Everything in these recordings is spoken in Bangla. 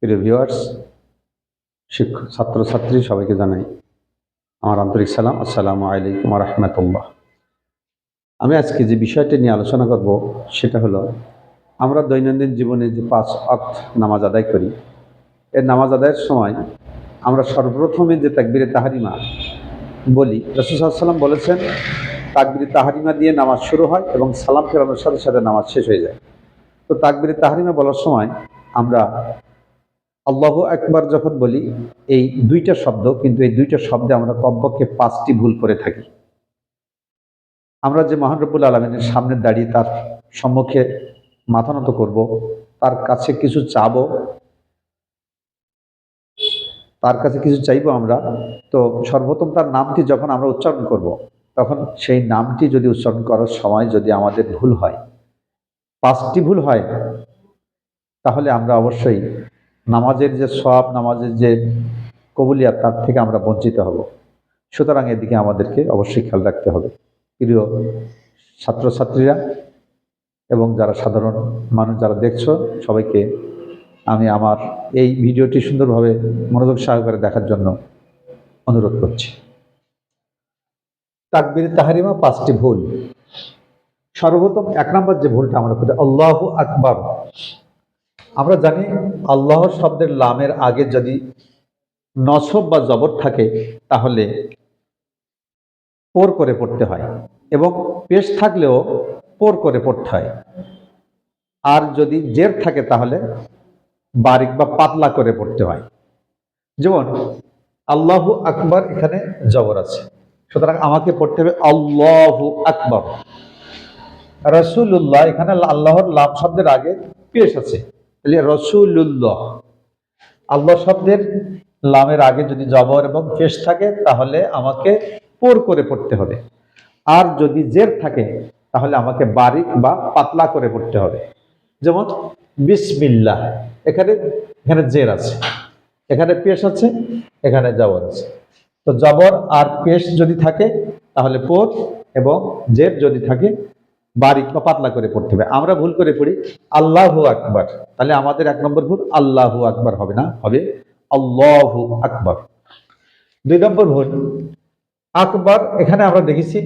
প্রিয় ভিউয়ার্স, শিক্ষক ছাত্রছাত্রী সবাইকে জানাই আমার আন্তরিক সালাম। আসসালামু আলাইকুম ওয়া রাহমাতুল্লাহ। আমি আজকে যে বিষয়টি নিয়ে আলোচনা করব সেটা হলো, আমরা দৈনন্দিন জীবনে যে 5 ওয়াক্ত নামাজ আদায় করি, এই নামাজ আদায়ের সময় আমরা সর্বপ্রথমে যে তাকবীরে তাহরিমা বলি, রাসূল সাল্লাল্লাহু আলাইহি ওয়াসাল্লাম বলেছেন তাকবীরে তাহরিমা দিয়ে নামাজ শুরু হয় এবং সালাম ফেরানোর সাথে সাথে নামাজ শেষ হয়ে যায়। তো তাকবীরে তাহরিমা বলার সময় আমরা আল্লাহু আকবার যখন বলি, এই দুইটা শব্দ, কিন্তু এই দুইটা শব্দে আমরা কমপক্ষে 5টি ভুল করে থাকি। আমরা যে মহান রব্বুল আলামিনের সামনে দাঁড়িয়ে তার সম্মুখে মাথা নত করব, তার কাছে কিছু চাবো, তার কাছে কিছু চাইবো আমরা, তো সর্বপ্রথম তার নামটি যখন আমরা উচ্চারণ করব, তখন সেই নামটি যদি উচ্চারণ করার সময় যদি আমাদের ভুল হয়, 5টি ভুল হয়, তাহলে আমরা অবশ্যই নামাজের যে সওয়াব, নামাজের যে কবুলিয়াত, তার থেকে আমরা বঞ্চিত হব। সুতরাং এদিকে আমাদেরকে অবশ্যই খেয়াল রাখতে হবে। প্রিয় ছাত্রছাত্রীরা এবং যারা সাধারণ মানুষ যারা দেখছো, সবাইকে আমি আমার এই ভিডিওটি সুন্দরভাবে মনোযোগ সহকারে দেখার জন্য অনুরোধ করছি। তাকবীরে তাহরিমা 5টি ভুল। সর্বপ্রথম 1 নম্বর যে ভুলটা আমরা করি, আল্লাহু আকবার। আমরা জানি আল্লাহ শব্দের লামের আগে যদি নসব বা জবর থাকে তাহলে পোর করে পড়তে হয়, এবং পেশ থাকলেও পোর করে পড়তে হয়। আর যদি জের থাকে তাহলে বারিক বা পাতলা করে পড়তে হয়। যেমন আল্লাহু আকবার, এখানে জবর আছে, সুতরাং আমাকে পড়তে হবে আল্লাহু আকবার। রাসূলুল্লাহ, এখানে আল্লাহর লাম শব্দের আগে পেশ আছে, তাহলে রাসূলুল্লাহ। আল্লাহ শব্দের লামের আগে যদি জবর এবং পেশ থাকে তাহলে আমাকে পোর করে পড়তে হবে। আর যদি জের থাকে তাহলে আমাকে বারিক বা পাতলা করে পড়তে হবে। যেমন বিসমিল্লাহ, এখানে জের আছে, এখানে পেশ আছে, এখানে জবর আছে। তো জবর আর পেশ যদি থাকে তাহলে পোর, এবং জের যদি থাকে বারিক বা পাতলা করে পড়তে হবে। আমরা ভুল করে পড়ি আল্লাহু আকবার, তাহলে আমাদের 1 নম্বর ভুল আল্লাহু আকবার হবে না, হবে আল্লাহু আকবার। 2 নম্বর ভুল, আকবার এখানে আমরা দেখেছি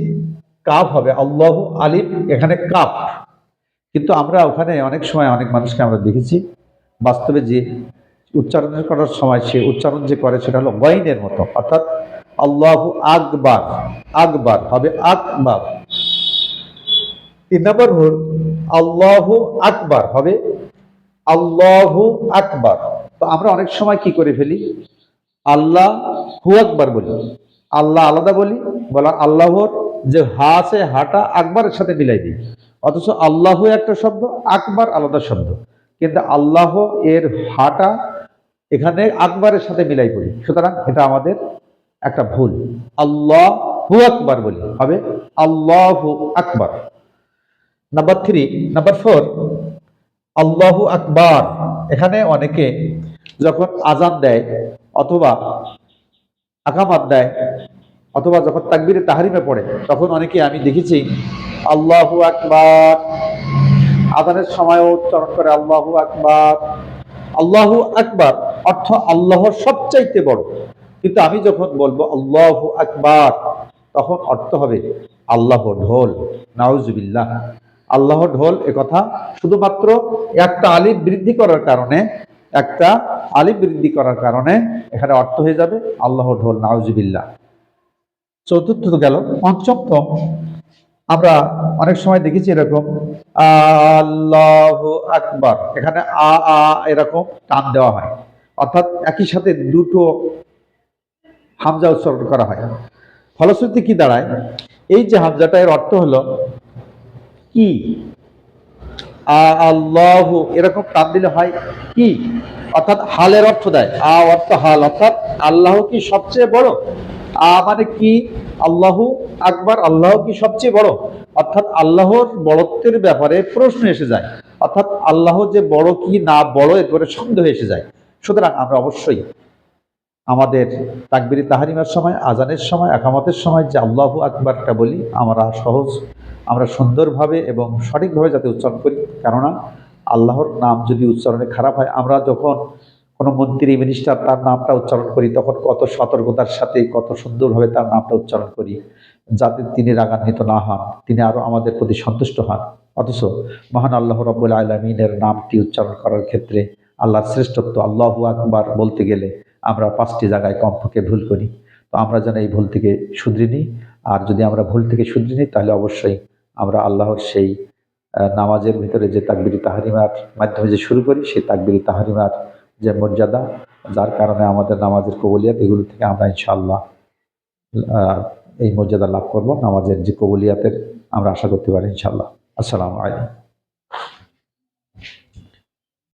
কাফ হবে, আল্লাহু আলিফ, এখানে কাফ, কিন্তু আমরা ওখানে অনেক সময় অনেক মানুষকে আমরা দেখেছি বাস্তবে যে উচ্চারণ করার সময় সে উচ্চারণ যে করে সেটা হলো গয়নের মতো, অর্থাৎ আল্লাহু আকবার, আকবার হবে আকবার। 3 নম্বর ভুল, আল্লাহু আকবার হবে আল্লাহু আকবার। তো আমরা অনেক সময় কি করে ফেলি, আল্লাহ হু আকবার বলি, আল্লাহ আলাদা বলি, বলা আল্লাহর যে হা আছে হাটা আকবরের সাথে মিলাই দিই, অথচ আল্লাহ একটা শব্দ, আকবার আলাদা শব্দ, কিন্তু আল্লাহ এর হাটা এখানে আকবরের সাথে মিলাই পড়ি। সুতরাং এটা আমাদের একটা ভুল, আল্লাহ হু আকবার বলি, হবে আল্লাহু আকবার। নাম্বার 4, আল্লাহু আকবার, এখানে অনেকে যখন আজান দেয় অথবা আকামাত দেয় অথবা যখন তাকবীরে তাহরিমে পড়ে, তখন অনেকে আমি দেখেছি আল্লাহু আকবার, আজানের সময়ও উচ্চারণ করে আল্লাহু আকবার। আল্লাহু আকবার অর্থ আল্লাহর সবচাইতে বড়, কিন্তু আমি যখন বলবো আল্লাহু আকবার, তখন অর্থ হবে আল্লাহ ঢোল। নাউজুবিল্লাহ, আল্লাহ ঢোল, এ কথা শুধুমাত্র একটা আলিফ বৃদ্ধি করার কারণে এখানে অর্থ হয়ে যাবে আল্লাহ ঢোল, নাউজুবিল্লাহ। চতুর্থ গেল। পঞ্চম, আমরা অনেক সময় দেখেছি এরকম আল্লাহু আকবার, এখানে আ আ এরকম টান দেওয়া হয়, অর্থাৎ একই সাথে দুটো হামজা উচ্চারণ করা হয়। ফলশ্রুতি কি দাঁড়ায়, এই যে হামজাটা, এর অর্থ হলো কি, আল্লাহু এরকম টান দিলে হয় কি, অর্থাৎ হালের অর্থ দেয়। অর্থ হাল, অর্থাৎ আল্লাহ কি সবচেয়ে বড়, মানে কি, আল্লাহু আকবার, আল্লাহ কি সবচেয়ে বড়, অর্থাৎ আল্লাহর বড়ত্বের ব্যাপারে প্রশ্ন এসে যায়, অর্থাৎ আল্লাহ যে বড় কি না বড় এরপরে সন্দেহ এসে যায়। সুতরাং আমরা অবশ্যই আমাদের তাকবীরে তাহরিমার সময়, আজানের সময়, একামতের সময় যে আল্লাহু আকবারটা বলি, আমরা সুন্দরভাবে এবং সঠিকভাবে যাতে উচ্চারণ করি। কেননা আল্লাহর নাম যদি উচ্চারণে খারাপ হয়, আমরা যখন কোনো মন্ত্রী মিনিস্টার তার নামটা উচ্চারণ করি, তখন কত সতর্কতার সাথে কত সুন্দরভাবে তার নামটা উচ্চারণ করি, যাতে তিনি রাগান্বিত না হন, তিনি আরো আমাদের প্রতি সন্তুষ্ট হন। অথচ মহান আল্লাহ রাব্বুল আলামিনের নামটি উচ্চারণ করার ক্ষেত্রে আল্লাহর শ্রেষ্ঠত্ব, আল্লাহু আকবার বলতে গেলে আমরা 5টি জায়গায় কমপক্ষে ভুল করি। তো আমরা যেন এই ভুল থেকে শুধরে নিই। আর যদি আমরা ভুল থেকে শুধরে নিই, তাহলে অবশ্যই আমরা আল্লাহর সেই নামাজের ভিতরে যে তাকবীর তাহরিমার মাধ্যমে যে শুরু করি, সেই তাকবীর তাহরিমার যে মর্যাদা, যার কারণে আমাদের নামাজের কবুলিয়াত, এগুলো থেকে আমরা ইনশাআল্লাহ এই মর্যাদা লাভ করব। নামাজের যে কবুলিয়াতের আমরা আশা করতে পারি ইনশাআল্লাহ। আসসালামু আলাইকুম।